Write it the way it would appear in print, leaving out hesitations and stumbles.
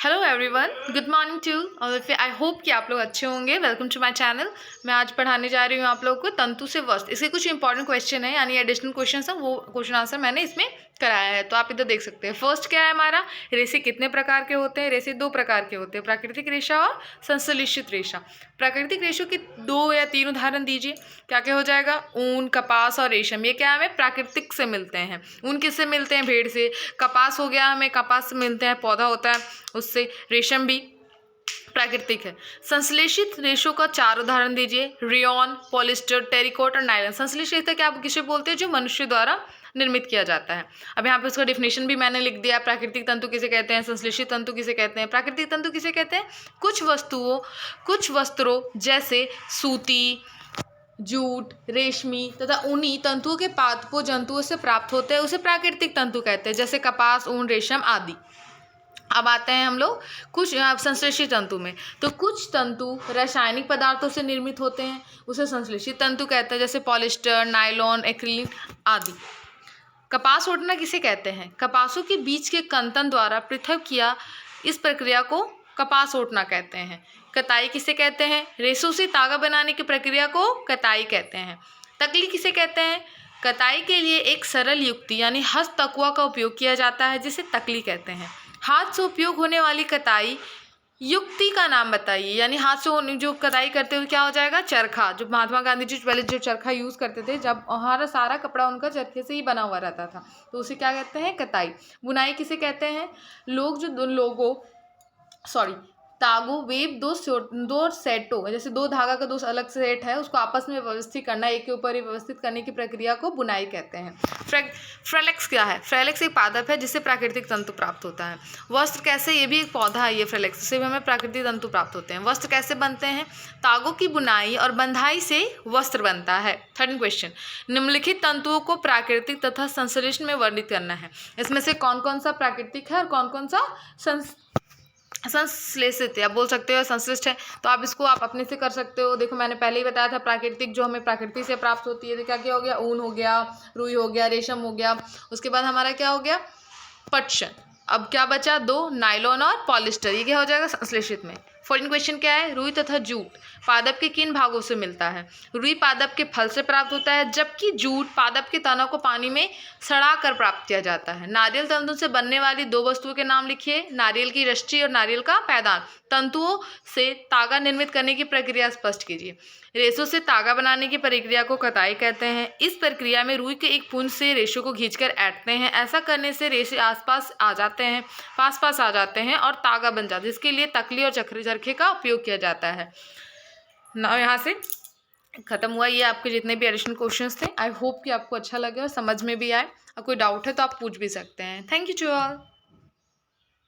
Hello everyone, good morning to all of you. I hope कि आप लोग अच्छे होंगे। Welcome to my channel. मैं आज पढ़ाने जा रही हूँ आप लोगों को तंतु से वस्त्र। इसके कुछ इंपॉर्टेंट क्वेश्चन है, यानी एडिशनल क्वेश्चन है, वो क्वेश्चन आंसर मैंने इसमें कराया है, तो आप इधर देख सकते हैं। फर्स्ट क्या है हमारा, रेशे कितने प्रकार के होते हैं? रेशे दो प्रकार के होते हैं, प्राकृतिक रेशा और संश्लेषित रेशा। प्राकृतिक रेशों के 2 या 3 उदाहरण दीजिए। क्या क्या हो जाएगा? ऊन, कपास और रेशम। ये क्या हमें प्राकृतिक से मिलते हैं। ऊन किससे मिलते हैं? भेड़ से। कपास हो गया, हमें कपास से मिलते हैं, पौधा होता है उससे। रेशम भी प्राकृतिक है। संश्लेषित रेशों का 4 उदाहरण दीजिए। रेयॉन, पॉलिस्टर, टेरिकॉट और नायलॉन। संश्लेषित क्या आप किसे बोलते हैं? जो मनुष्य द्वारा निर्मित किया जाता है। अब यहाँ पे उसका डेफिनेशन भी मैंने लिख दिया। प्राकृतिक तंतु किसे कहते हैं, संश्लेषित तंतु किसे कहते हैं। प्राकृतिक तंतु किसे कहते हैं? कुछ वस्त्रों जैसे सूती, जूट, रेशमी तथा ऊनी तंतुओं के पादपों जंतुओं से प्राप्त होते हैं, उसे प्राकृतिक तंतु कहते हैं, जैसे कपास, ऊन, रेशम आदि। अब आते हैं हम लोग कुछ संश्लेषित तंतु में। तो कुछ तंतु रासायनिक पदार्थों से निर्मित होते हैं, उसे संश्लेषित तंतु कहते हैं, जैसे पॉलिस्टर, नायलॉन, एक्रिलिन आदि। कपास ओढ़ना किसे कहते हैं? कपासों के बीच के कंतन द्वारा पृथक किया इस प्रक्रिया को कपास ओढ़ना कहते हैं। कताई किसे कहते हैं? रेशों से तागा बनाने की प्रक्रिया को कताई कहते हैं। तकली किसे कहते हैं? कताई के लिए एक सरल युक्ति यानी हस्तकुआ का उपयोग किया जाता है, जिसे तकली कहते हैं। हाथ से उपयोग होने वाली कताई युक्ति का नाम बताइए। यानी हाथ से जो कताई करते हुए क्या हो जाएगा? चरखा। जो महात्मा गांधी जी पहले जो चरखा यूज़ करते थे, जब हमारा सारा कपड़ा उनका चरखे से ही बना हुआ रहता था, तो उसे क्या कहते हैं? कताई। बुनाई किसे कहते हैं? तागो वेब दो सेटों, जैसे 2 धागा का 2 अलग सेट है, उसको आपस में व्यवस्थित करना, एक के ऊपर ही व्यवस्थित करने की प्रक्रिया को बुनाई कहते हैं। फ्रेलेक्स क्या है? फ्रेलेक्स एक पादप है जिससे प्राकृतिक तंतु प्राप्त होता है। वस्त्र कैसे? ये भी एक पौधा है, ये फ्रेलेक्स, इससे भी हमें प्राकृतिक तंतु प्राप्त होते हैं। वस्त्र कैसे बनते हैं? तागों की बुनाई और बंधाई से वस्त्र बनता है। थर्ड क्वेश्चन, निम्नलिखित तंतुओं को प्राकृतिक तथा संश्लेषित में वर्णित करना है। इसमें से कौन कौन सा प्राकृतिक है और कौन कौन सा संश्लेषित है? आप बोल सकते हो संश्लिष्ट है, तो आप इसको आप अपने से कर सकते हो। देखो मैंने पहले ही बताया था, प्राकृतिक जो हमें प्रकृति से प्राप्त होती है, तो क्या क्या हो गया? ऊन हो गया, रुई हो गया, रेशम हो गया। उसके बाद हमारा क्या हो गया? पटसन। अब क्या बचा? 2, नायलॉन और पॉलिस्टर। ये क्या हो जाएगा? संश्लेषित में। 14 क्वेश्चन क्या है? रुई तथा जूट पादप के किन भागों से मिलता है? रुई पादप के फल से प्राप्त होता है, जबकि जूट पादप के तनों को पानी में सड़ा कर प्राप्त किया जाता है। नारियल तंतु से बनने वाली 2 वस्तुओं के नाम लिखिए। नारियल की रस्सी और नारियल का पैदान। तंतुओं से तागा निर्मित करने की प्रक्रिया स्पष्ट कीजिए। रेशों से तागा बनाने की प्रक्रिया को कताई कहते हैं। इस प्रक्रिया में रुई के एक पुंज से रेशों को खींचकर ऐंठते हैं। ऐसा करने से रेशे पास पास आ जाते हैं और तागा बन जाता है, जिसके लिए तकली और चरखे का उपयोग किया जाता है ना। यहाँ से खत्म हुआ ये आपके जितने भी एडिशनल क्वेश्चंस थे। आई होप कि आपको अच्छा लगे और समझ में भी आए। और कोई डाउट है तो आप पूछ भी सकते हैं। Thank you to all.